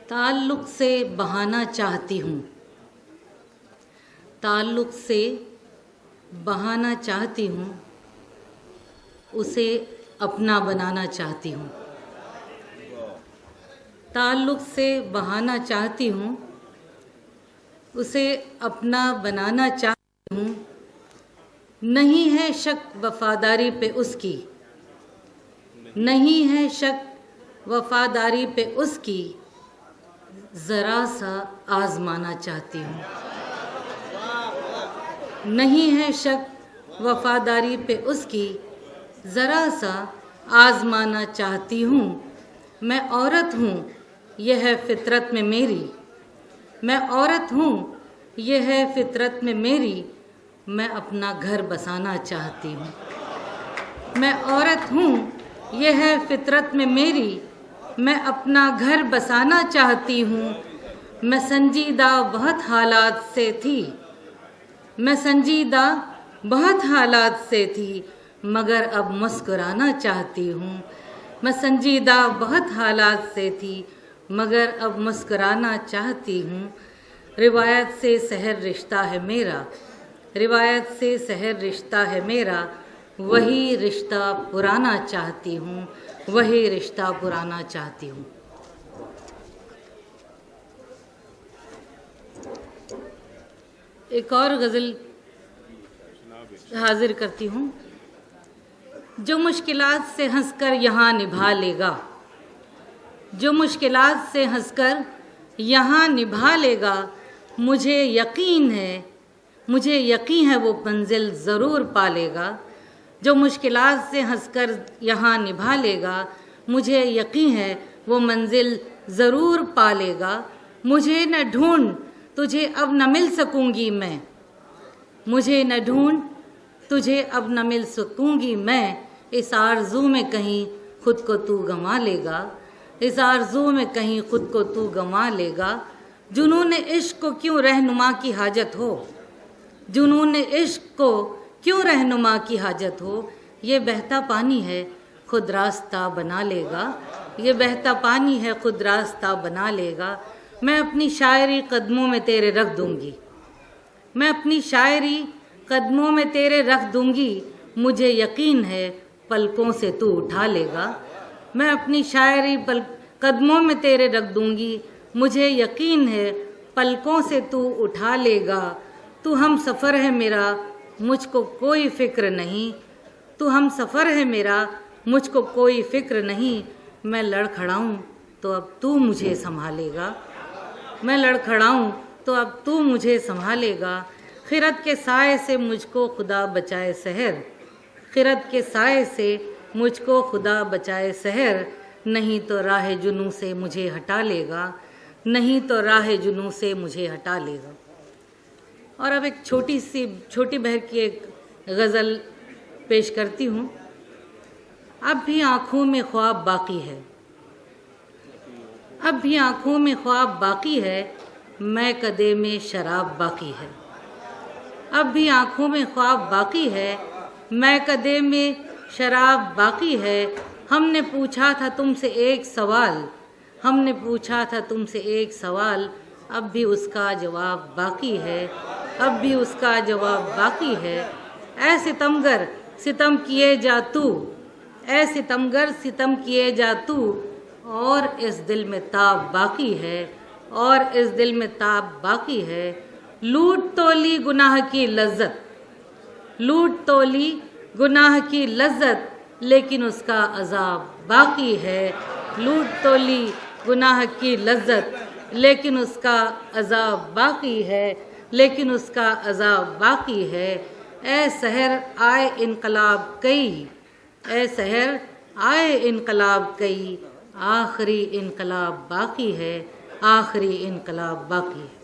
ताल्लुक़ से बहाना चाहती हूँ, ताल्लुक़ से बहाना चाहती हूँ, उसे अपना बनाना चाहती हूँ। ताल्लुक़ से बहाना चाहती हूँ, उसे अपना बनाना चाहती हूँ। नहीं है शक वफ़ादारी पे उसकी, नहीं है शक वफ़ादारी पे उसकी, ज़रा सा आज़माना चाहती हूँ। नहीं है शक वफ़ादारी पे उसकी, ज़रा सा आज़माना चाहती हूँ। मैं औरत हूँ, यह है फ़ितरत में मेरी, मैं औरत हूँ, यह है फ़ितरत में मेरी, मैं अपना घर बसाना चाहती हूँ। मैं औरत हूँ, यह है फ़ितरत में मेरी, मैं अपना घर बसाना चाहती हूँ। मैं संजीदा बहुत हालात से थी, मैं संजीदा बहुत हालात से थी, मगर अब मुस्कुराना चाहती हूँ। मैं संजीदा बहुत हालात से थी, मगर अब मुस्कुराना चाहती हूँ। रिवायत से सहर रिश्ता है मेरा, रिवायत से सहर रिश्ता है मेरा, वही रिश्ता पुराना चाहती हूँ, वही रिश्ता पुराना चाहती हूँ। एक और गज़ल हाजिर करती हूँ। जो मुश्किलात से हंसकर यहाँ निभा लेगा, जो मुश्किलात से हंसकर यहाँ निभा लेगा, मुझे यकीन है, मुझे यकीन है वो मंजिल ज़रूर पा लेगा। जो मुश्किलात से हंसकर यहाँ निभा लेगा, मुझे यकीन है वो मंजिल ज़रूर पा लेगा। मुझे न ढूंढ तुझे अब न मिल सकूँगी मैं, मुझे न ढूंढ तुझे अब न मिल सकूँगी मैं, इस आरज़ू में कहीं खुद को तू गंवा लेगा, इस आरज़ू में कहीं खुद को तू गंवा लेगा। जुनून इश्क को क्यों रहनुमा की हाजत हो, जुनून इश्क को क्यों रहनुमा की हाजत हो, ये बहता पानी है खुद रास्ता बना लेगा, ये बहता पानी है खुद रास्ता बना लेगा। मैं अपनी शायरी कदमों में तेरे रख दूंगी, मैं अपनी शायरी कदमों में तेरे रख दूंगी, मुझे यकीन है पलकों से तू उठा लेगा। मैं अपनी शायरी कदमों में तेरे रख दूंगी, मुझे यकीन है पलकों से तू उठा लेगा। तू हम सफ़र है मेरा, मुझको कोई फ़िक्र नहीं, तू हम सफ़र है मेरा, मुझको कोई फ़िक्र नहीं। मैं लड़खड़ाऊँ तो अब तू मुझे संभालेगा, मैं लड़खड़ाऊँ तो अब तू मुझे संभालेगा। खिरत के साए से मुझको खुदा बचाए सहर, खिरत के साए से मुझको खुदा बचाए सहर, नहीं तो राह जुनू से मुझे हटा लेगा, नहीं तो राह जुनू से मुझे हटा लेगा। और अब एक छोटी बहर की एक गज़ल पेश करती हूँ। अब भी आँखों में ख्वाब बाकी है, अब भी आँखों में ख्वाब बाकी है, मैं कदे में शराब बाकी है। अब भी आँखों में ख्वाब बाकी है, मैं कदे में शराब बाकी है। हमने पूछा था तुमसे एक सवाल, हमने पूछा था तुमसे एक सवाल, अब भी उसका जवाब बाकी है, अब भी उसका जवाब बाकी है। ऐ सितमगर सितम किए जा तू, ऐ सितमगर सितम किए जा तू, और इस दिल में ताब बाकी है, और इस दिल में ताब बाकी है। लूट तोली गुनाह की लज्जत, लूट तोली गुनाह की लज्जत, लेकिन उसका अज़ाब बाकी है। लूट तोली गुनाह की लज्जत, लेकिन उसका अज़ाब बाकी है, लेकिन उसका अज़ाब बाकी है। ऐ सहर आए इनकलाब कई, ऐ सहर आए इनकलाब कई, आखिरी इनकलाब बाकी है, आखिरी इनकलाब बाकी है।